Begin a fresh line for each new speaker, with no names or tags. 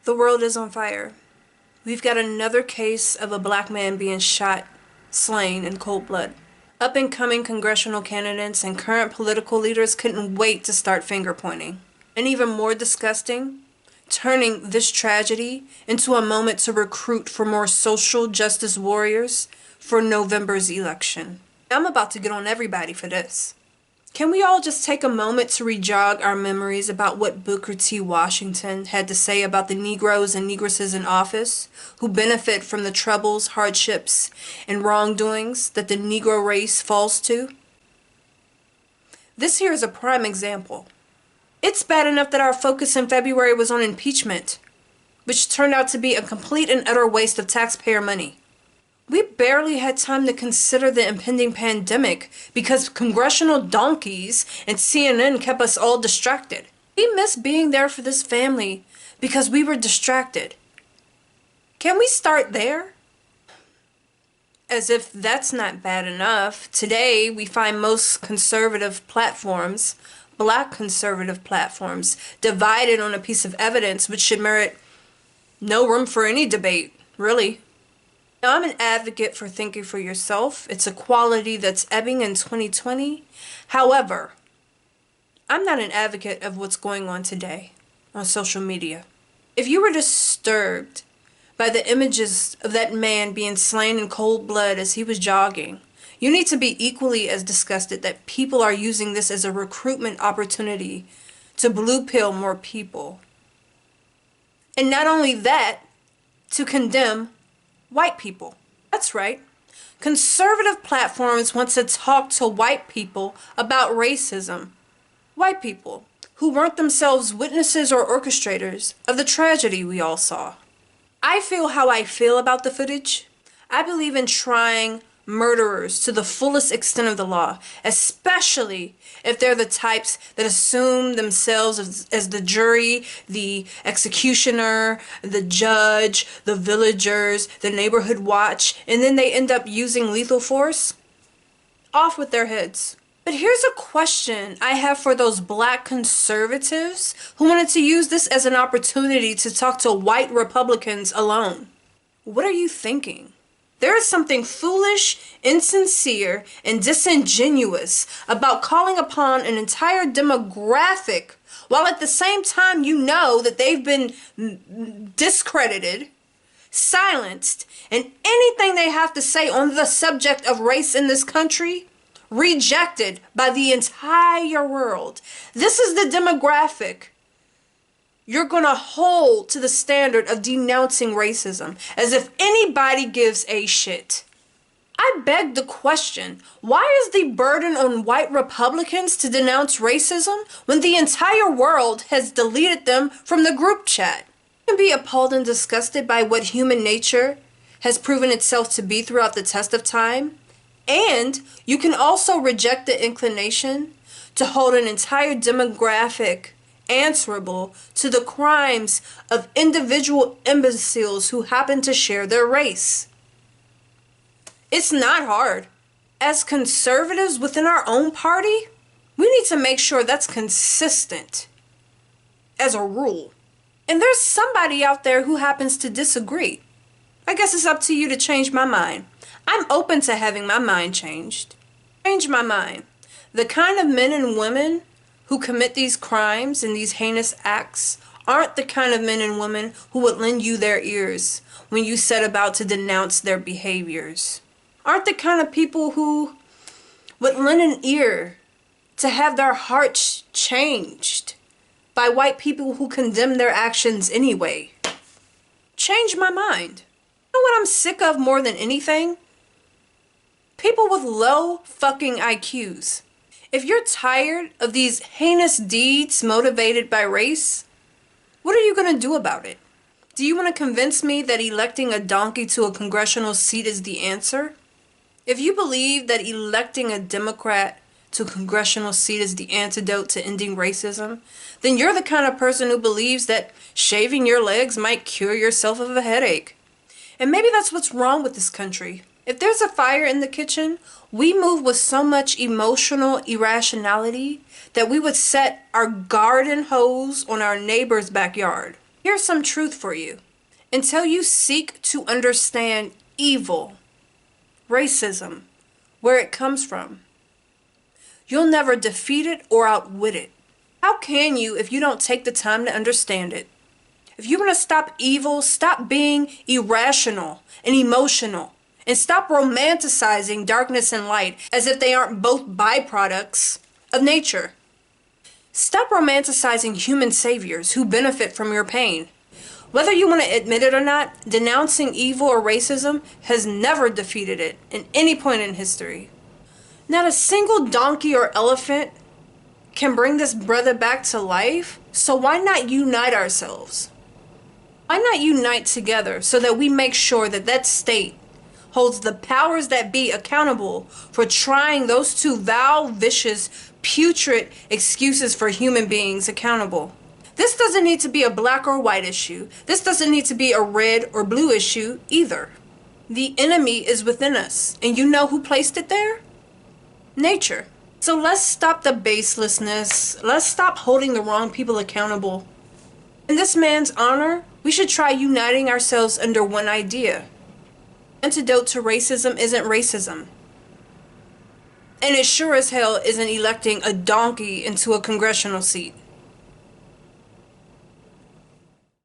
The world is on fire. We've got another case of a black man being shot, slain in cold blood. Up-and-coming congressional candidates and current political leaders couldn't wait to start finger-pointing. And even more disgusting, turning this tragedy into a moment to recruit for more social justice warriors for November's election. I'm about to get on everybody for this. Can we all just take a moment to re-jog our memories about what Booker T. Washington had to say about the Negroes and Negresses in office who benefit from the troubles, hardships, and wrongdoings that the Negro race falls to? This here is a prime example. It's bad enough that our focus in February was on impeachment, which turned out to be a complete and utter waste of taxpayer money. We barely had time to consider the impending pandemic because congressional donkeys and CNN kept us all distracted. We missed being there for this family because we were distracted. Can we start there? As if that's not bad enough, today we find most conservative platforms, black conservative platforms, divided on a piece of evidence which should merit no room for any debate, really. Now, I'm an advocate for thinking for yourself. It's a quality that's ebbing in 2020. However, I'm not an advocate of what's going on today on social media. If you were disturbed by the images of that man being slain in cold blood as he was jogging, you need to be equally as disgusted that people are using this as a recruitment opportunity to blue pill more people. And not only that, to condemn white people. That's right. Conservative platforms want to talk to white people about racism. White people who weren't themselves witnesses or orchestrators of the tragedy we all saw. I feel how I feel about the footage. I believe in trying murderers to the fullest extent of the law, especially if they're the types that assume themselves as the jury, the executioner, the judge, the villagers, the neighborhood watch, and then they end up using lethal force. Off with their heads. But here's a question I have for those black conservatives who wanted to use this as an opportunity to talk to white Republicans alone. What are you thinking? There is something foolish, insincere, and disingenuous about calling upon an entire demographic while at the same time you know that they've been discredited, silenced, and anything they have to say on the subject of race in this country rejected by the entire world. This is the demographic you're going to hold to the standard of denouncing racism, as if anybody gives a shit. I beg the question, why is the burden on white Republicans to denounce racism when the entire world has deleted them from the group chat? You can be appalled and disgusted by what human nature has proven itself to be throughout the test of time, and you can also reject the inclination to hold an entire demographic answerable to the crimes of individual imbeciles who happen to share their race. It's not hard. As conservatives within our own party, we need to make sure that's consistent as a rule. And there's somebody out there who happens to disagree. I guess it's up to you to change my mind. I'm open to having my mind changed. Change my mind. The kind of men and women who commit these crimes and these heinous acts aren't the kind of men and women who would lend you their ears when you set about to denounce their behaviors. Aren't the kind of people who would lend an ear to have their hearts changed by white people who condemn their actions anyway. Change my mind. You know what I'm sick of more than anything? People with low fucking IQs. If you're tired of these heinous deeds motivated by race, what are you going to do about it? Do you want to convince me that electing a donkey to a congressional seat is the answer? If you believe that electing a Democrat to a congressional seat is the antidote to ending racism, then you're the kind of person who believes that shaving your legs might cure yourself of a headache. And maybe that's what's wrong with this country. If there's a fire in the kitchen, we move with so much emotional irrationality that we would set our garden hose on our neighbor's backyard. Here's some truth for you. Until you seek to understand evil, racism, where it comes from, you'll never defeat it or outwit it. How can you if you don't take the time to understand it? If you want to stop evil, stop being irrational and emotional, and stop romanticizing darkness and light as if they aren't both byproducts of nature. Stop romanticizing human saviors who benefit from your pain. Whether you want to admit it or not, denouncing evil or racism has never defeated it in any point in history. Not a single donkey or elephant can bring this brother back to life, so why not unite ourselves? Why not unite together so that we make sure that that state holds the powers that be accountable for trying those two vile, vicious, putrid excuses for human beings accountable? This doesn't need to be a black or white issue. This doesn't need to be a red or blue issue either. The enemy is within us, and you know who placed it there? Nature. So let's stop the baselessness. Let's stop holding the wrong people accountable. In this man's honor, we should try uniting ourselves under one idea. Antidote to racism isn't racism. And it sure as hell isn't electing a donkey into a congressional seat.